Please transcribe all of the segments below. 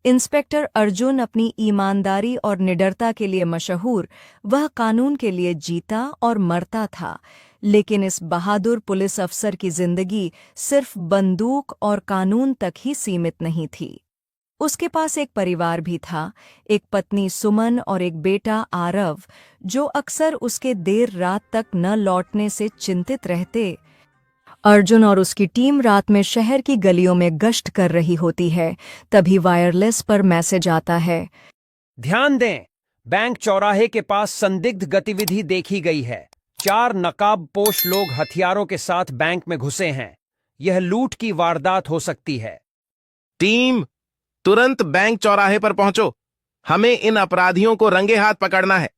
Inspector Arjun अपनी ईमानदारी और निडरता के लिए मशहूर, वह कानून के लिए जीता और मरता था। लेकिन इस बहादुर पुलिस अफसर की जिंदगी सिर्फ बंदूक और कानून तक ही सीमित नहीं थी। उसके पास एक परिवार भी था, एक पत्नी सुमन और एक बेटा आरव, जो अक्सर उसके देर रात तक न लौटने से चिंतित रहते। अर्जुन और उसकी टीम रात में शहर की गलियों में गश्त कर रही होती है। तभी वायरलेस पर मैसेज आता है। ध्यान दें, बैंक चौराहे के पास संदिग्ध गतिविधि देखी गई है। 4 नकाबपोश लोग हथियारों के साथ बैंक में घुसे हैं। यह लूट की वारदात हो सकती है। टीम, तुरंत बैंक चौराहे पर पहुंचो। हमें इन अपराधियों को रंगे हाथ पकड़ना है।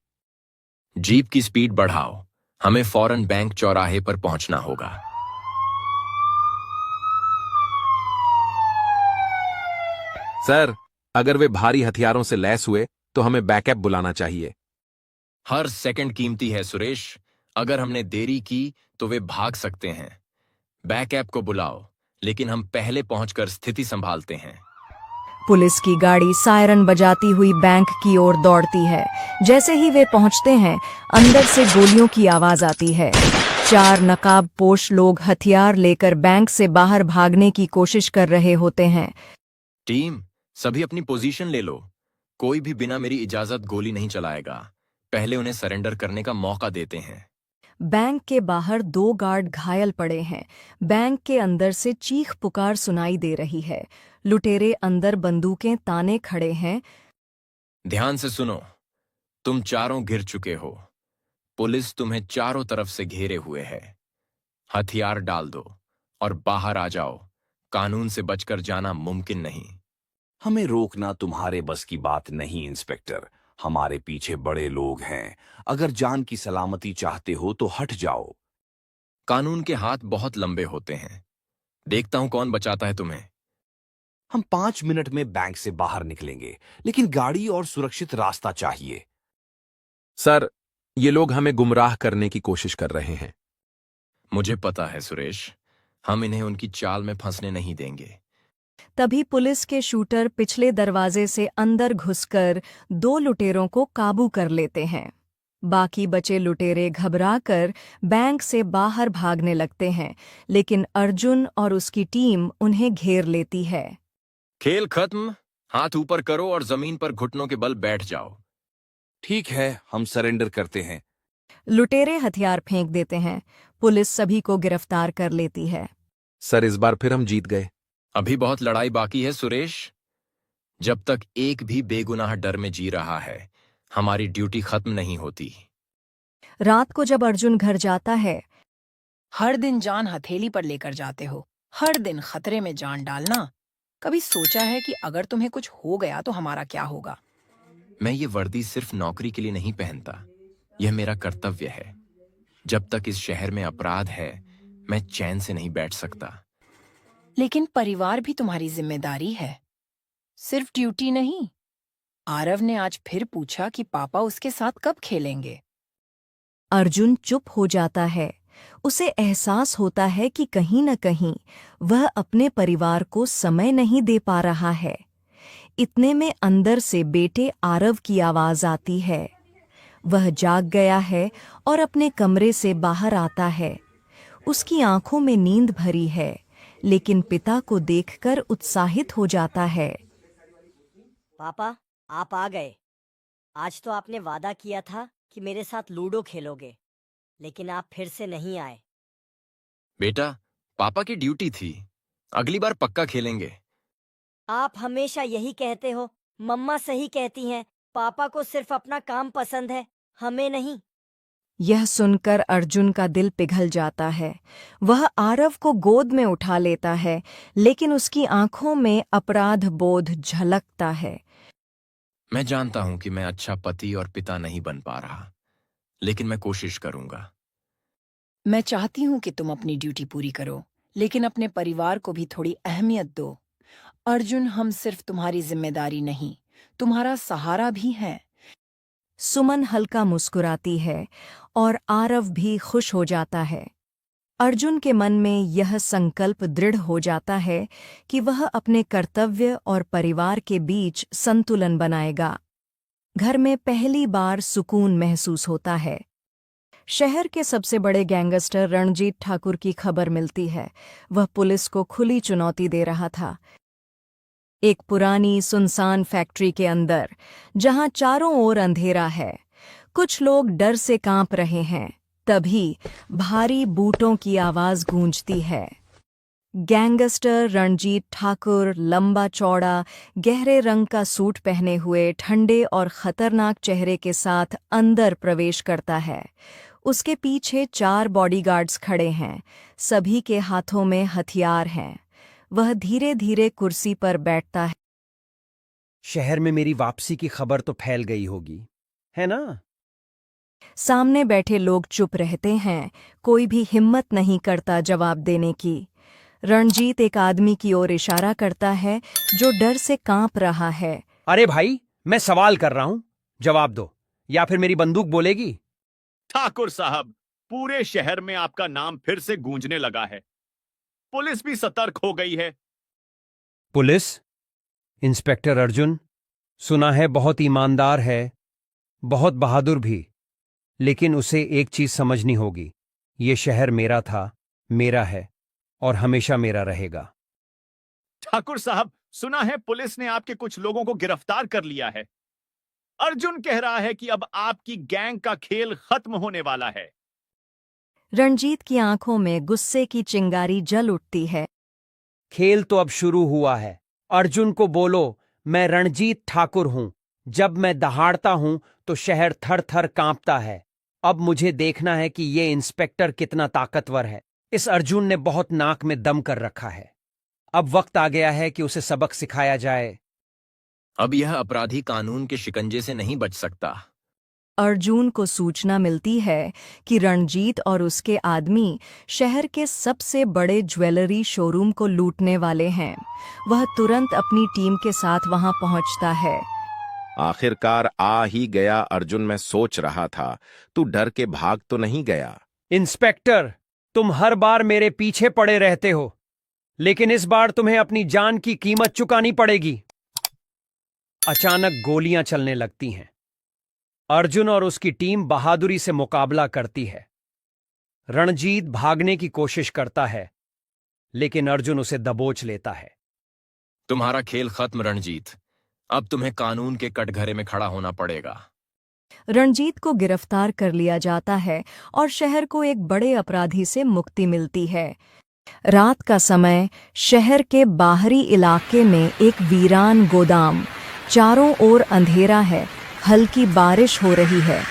जीप की स्पीड बढ़ाओ, हमें फौरन बैंक चौराहे पर पहुंचना होगा। सर, अगर वे भारी हथियारों से लैस हुए तो हमें बैकअप बुलाना चाहिए। हर सेकंड कीमती है सुरेश, अगर हमने देरी की तो वे भाग सकते हैं। बैकअप को बुलाओ, लेकिन हम पहले पहुंचकर स्थिति संभालते हैं। पुलिस की गाड़ी सायरन बजाती हुई बैंक की ओर दौड़ती है। जैसे ही वे पहुंचते हैं, अंदर से गोलियों की आवाज आती है। 4 नकाबपोश लोग हथियार लेकर बैंक से बाहर भागने की कोशिश कर रहे होते हैं। टीम, सभी अपनी पोजीशन ले लो। कोई भी बिना मेरी इजाजत गोली नहीं चलाएगा। पहले उन्हें सरेंडर करने का मौका देते हैं। बैंक के बाहर 2 गार्ड घायल पड़े हैं। बैंक के अंदर से चीख पुकार सुनाई दे रही है। लुटेरे अंदर बंदूकें ताने खड़े हैं। ध्यान से सुनो, तुम चारों गिर चुके हो। पुलिस तुम्हें चारों तरफ से घेरे हुए है। हथियार डाल दो और बाहर आ जाओ। कानून से बचकर जाना मुमकिन नहीं। हमें रोकना तुम्हारे बस की बात नहीं इंस्पेक्टर। हमारे पीछे बड़े लोग हैं। अगर जान की सलामती चाहते हो तो हट जाओ। कानून के हाथ बहुत लंबे होते हैं। देखता हूं कौन बचाता है तुम्हें। हम 5 मिनट में बैंक से बाहर निकलेंगे, लेकिन गाड़ी और सुरक्षित रास्ता चाहिए। सर, ये लोग हमें गुमराह करने की कोशिश कर रहे हैं। मुझे पता है सुरेश, हम इन्हें उनकी चाल में फंसने नहीं देंगे। तभी पुलिस के शूटर पिछले दरवाजे से अंदर घुसकर 2 लुटेरों को काबू कर लेते हैं। बाकी बचे लुटेरे घबराकर बैंक से बाहर भागने लगते हैं, लेकिन अर्जुन और उसकी टीम उन्हें घेर लेती है। खेल खत्म, हाथ ऊपर करो और जमीन पर घुटनों के बल बैठ जाओ। ठीक है, हम सरेंडर करते हैं। लुटेरे हथियार फेंक देते हैं। पुलिस सभी को गिरफ्तार कर लेती है। सर, इस बार फिर हम जीत गए। अभी बहुत लड़ाई बाकी है सुरेश। जब तक एक भी बेगुनाह डर में जी रहा है, हमारी ड्यूटी खत्म नहीं होती। रात को जब अर्जुन घर जाता है, हर दिन जान हथेली पर लेकर जाते हो, हर दिन खतरे में जान डालना। कभी सोचा है कि अगर तुम्हें कुछ हो गया तो हमारा क्या होगा? मैं ये वर्दी सिर्फ नौकरी के लिए नहीं पहनता, यह मेरा कर्तव्य है। जब तक इस शहर में अपराध है, मैं चैन से नहीं बैठ सकता। लेकिन परिवार भी तुम्हारी जिम्मेदारी है, सिर्फ ड्यूटी नहीं। आरव ने आज फिर पूछा कि पापा उसके साथ कब खेलेंगे। अर्जुन चुप हो जाता है। उसे एहसास होता है कि कहीं न कहीं वह अपने परिवार को समय नहीं दे पा रहा है। इतने में अंदर से बेटे आरव की आवाज आती है। वह जाग गया है और अपने कमरे से बाहर आता है। उसकी आंखों में नींद भरी है, लेकिन पिता को देखकर उत्साहित हो जाता है। पापा, आप आ गए। आज तो आपने वादा किया था कि मेरे साथ लूडो खेलोगे, लेकिन आप फिर से नहीं आए। बेटा, पापा की ड्यूटी थी, अगली बार पक्का खेलेंगे। आप हमेशा यही कहते हो। मम्मा सही कहती हैं, पापा को सिर्फ अपना काम पसंद है, हमें नहीं। यह सुनकर अर्जुन का दिल पिघल जाता है। वह आरव को गोद में उठा लेता है, लेकिन उसकी आंखों में अपराध बोध झलकता है। मैं जानता हूं कि मैं अच्छा पति और पिता नहीं बन पा रहा, लेकिन मैं कोशिश करूंगा। मैं चाहती हूँ कि तुम अपनी ड्यूटी पूरी करो, लेकिन अपने परिवार को भी थोड़ी अहमियत दो। अर्जुन, हम सिर्फ तुम्हारी जिम्मेदारी नहीं, तुम्हारा सहारा भी हैं। सुमन हल्का मुस्कुराती है और आरव भी खुश हो जाता है। अर्जुन के मन में यह संकल्प दृढ़ हो जाता है कि वह अपने कर्तव्य और परिवार के बीच संतुलन बनाएगा। घर में पहली बार सुकून महसूस होता है। शहर के सबसे बड़े गैंगस्टर रणजीत ठाकुर की खबर मिलती है। वह पुलिस को खुली चुनौती दे रहा था। एक पुरानी सुनसान फैक्ट्री के अंदर, जहां चारों ओर अंधेरा है, कुछ लोग डर से कांप रहे हैं। तभी भारी बूटों की आवाज गूंजती है। गैंगस्टर रणजीत ठाकुर लंबा चौड़ा, गहरे रंग का सूट पहने हुए, ठंडे और खतरनाक चेहरे के साथ अंदर प्रवेश करता है। उसके पीछे 4 बॉडीगार्ड्स खड़े हैं। सभी के हाथों में हथियार हैं। वह धीरे धीरे कुर्सी पर बैठता है। शहर में मेरी वापसी की खबर तो फैल गई होगी, है ना? सामने बैठे लोग चुप रहते हैं। कोई भी हिम्मत नहीं करता जवाब देने की। रणजीत एक आदमी की ओर इशारा करता है जो डर से कांप रहा है। अरे भाई, मैं सवाल कर रहा हूं, जवाब दो, या फिर मेरी बंदूक बोलेगी। ठाकुर साहब, पूरे शहर में आपका नाम फिर से गूंजने लगा है। पुलिस भी सतर्क हो गई है। पुलिस? इंस्पेक्टर अर्जुन, सुना है बहुत ईमानदार है, बहुत बहादुर भी, लेकिन उसे एक चीज समझनी होगी। ये शहर मेरा था, मेरा है और हमेशा मेरा रहेगा। ठाकुर साहब, सुना है पुलिस ने आपके कुछ लोगों को गिरफ्तार कर लिया है। अर्जुन कह रहा है कि अब आपकी गैंग का खेल खत्म होने वाला है। रणजीत की आंखों में गुस्से की चिंगारी जल उठती है। खेल तो अब शुरू हुआ है। अर्जुन को बोलो, मैं रणजीत ठाकुर हूं। जब मैं दहाड़ता हूं तो शहर थर थर कांपता है। अब मुझे देखना है कि ये इंस्पेक्टर कितना ताकतवर है। इस अर्जुन ने बहुत नाक में दम कर रखा है। अब वक्त आ गया है कि उसे सबक सिखाया जाए। अब यह अपराधी कानून के शिकंजे से नहीं बच सकता। अर्जुन को सूचना मिलती है कि रणजीत और उसके आदमी शहर के सबसे बड़े ज्वेलरी शोरूम को लूटने वाले हैं। वह तुरंत अपनी टीम के साथ वहां पहुंचता है। आखिरकार आ ही गया अर्जुन, मैं सोच रहा था तू डर के भाग तो नहीं गया। इंस्पेक्टर, तुम हर बार मेरे पीछे पड़े रहते हो, लेकिन इस बार तुम्हें अपनी जान की कीमत चुकानी पड़ेगी। अचानक गोलियां चलने लगती हैं। अर्जुन और उसकी टीम बहादुरी से मुकाबला करती है। रणजीत भागने की कोशिश करता है, लेकिन अर्जुन उसे दबोच लेता है। तुम्हारा खेल खत्म रणजीत। अब तुम्हें कानून के कटघरे में खड़ा होना पड़ेगा। रणजीत को गिरफ्तार कर लिया जाता है और शहर को एक बड़े अपराधी से मुक्ति मिलती है। रात का समय, शहर के बाहरी इलाके में एक वीरान गोदाम, चारों ओर अंधेरा है। हल्की बारिश हो रही है।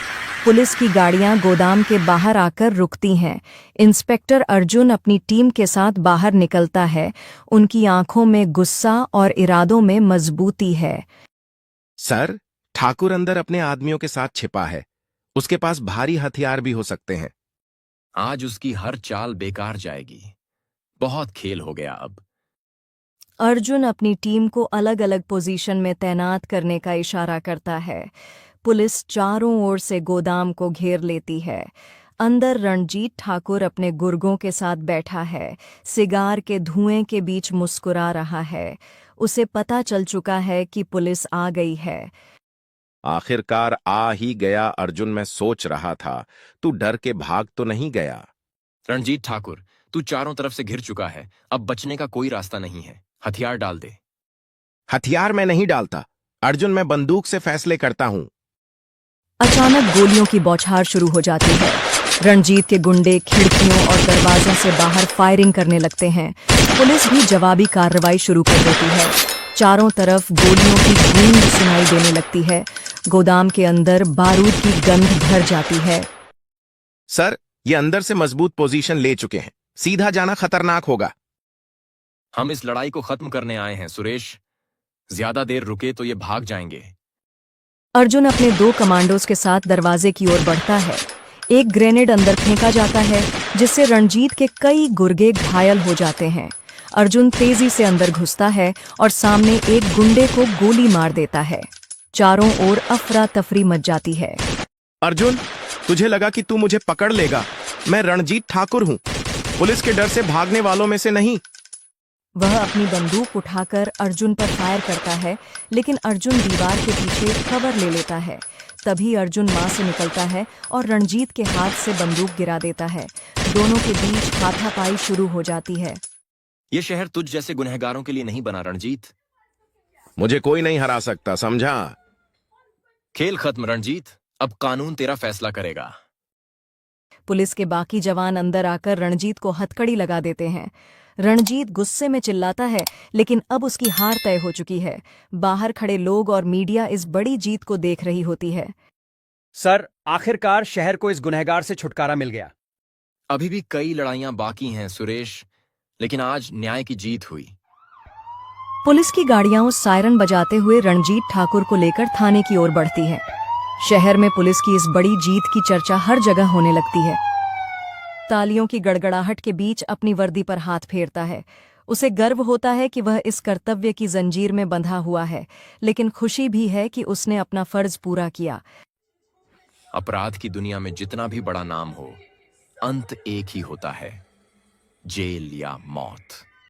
पुलिस की गाड़ियां गोदाम के बाहर आकर रुकती हैं। इंस्पेक्टर अर्जुन अपनी टीम के साथ बाहर निकलता है। उनकी आंखों में गुस्सा और इरादों में मजबूती है। सर, ठाकुर अंदर अपने आदमियों के साथ छिपा है। उसके पास भारी हथियार भी हो सकते हैं। आज उसकी हर चाल बेकार जाएगी। बहुत खेल हो गया अब। अर्जुन अपनी टीम को अलग अलग पोजीशन में तैनात करने का इशारा करता है। पुलिस चारों ओर से गोदाम को घेर लेती है। अंदर रणजीत ठाकुर अपने गुर्गों के साथ बैठा है, सिगार के धुएं के बीच मुस्कुरा रहा है। उसे पता चल चुका है कि पुलिस आ गई है। आखिरकार आ ही गया अर्जुन, मैं सोच रहा था तू डर के भाग तो नहीं गया। रणजीत ठाकुर, तू चारों तरफ से घिर चुका है। अब बचने का कोई रास्ता नहीं है। हथियार डाल दे। हथियार मैं नहीं डालता अर्जुन, मैं बंदूक से फैसले करता हूं। अचानक गोलियों की बौछार शुरू हो जाती है। रणजीत के गुंडे खिड़कियों और दरवाजों से बाहर फायरिंग करने लगते हैं। पुलिस भी जवाबी कार्रवाई शुरू कर देती है। चारों तरफ गोलियों की गूंज सुनाई देने लगती है। गोदाम के अंदर बारूद की गंध भर जाती है। सर, ये अंदर से मजबूत पोजीशन ले चुके हैं। सीधा जाना खतरनाक होगा। हम इस लड़ाई को खत्म करने आए हैं सुरेश। ज्यादा देर रुके तो ये भाग जाएंगे। अर्जुन अपने 2 कमांडोज के साथ दरवाजे की ओर बढ़ता है। एक ग्रेनेड अंदर फेंका जाता है, जिससे रणजीत के कई गुर्गे घायल हो जाते हैं। अर्जुन तेजी से अंदर घुसता है और सामने एक गुंडे को गोली मार देता है। चारों ओर अफरा तफरी मच जाती है। अर्जुन, तुझे लगा कि तू मुझे पकड़ लेगा? मैं रणजीत ठाकुर हूं। पुलिस के डर से भागने वालों में से नहीं। वह अपनी बंदूक उठाकर अर्जुन पर फायर करता है, लेकिन अर्जुन दीवार के पीछे कवर ले लेता है। तभी अर्जुन वहां से निकलता है और रणजीत के हाथ से बंदूक गिरा देता है। दोनों के बीच हाथापाई शुरू हो जाती है। ये शहर तुझ जैसे गुनहगारों के लिए नहीं बना रणजीत। मुझे कोई नहीं हरा सकता, समझा? खेल खत्म रणजीत, अब कानून तेरा फैसला करेगा। पुलिस के बाकी जवान अंदर आकर रणजीत को हथकड़ी लगा देते हैं। रणजीत गुस्से में चिल्लाता है, लेकिन अब उसकी हार तय हो चुकी है। बाहर खड़े लोग और मीडिया इस बड़ी जीत को देख रही होती है। सर, आखिरकार शहर को इस गुनहगार से छुटकारा मिल गया। अभी भी कई लड़ाइयां बाकी हैं सुरेश, लेकिन आज न्याय की जीत हुई। पुलिस की गाड़ियां उस सायरन बजाते हुए रणजीत ठाकुर को लेकर थाने की ओर बढ़ती हैं। शहर में पुलिस की इस बड़ी जीत की चर्चा हर जगह होने लगती है। तालियों की गड़गड़ाहट के बीच अपनी वर्दी पर हाथ फेरता है। उसे गर्व होता है कि वह इस कर्तव्य की जंजीर में बंधा हुआ है, लेकिन खुशी भी है कि उसने अपना फर्ज पूरा किया। अपराध की दुनिया में जितना भी बड़ा नाम हो, अंत एक ही होता है, जेल या मौत।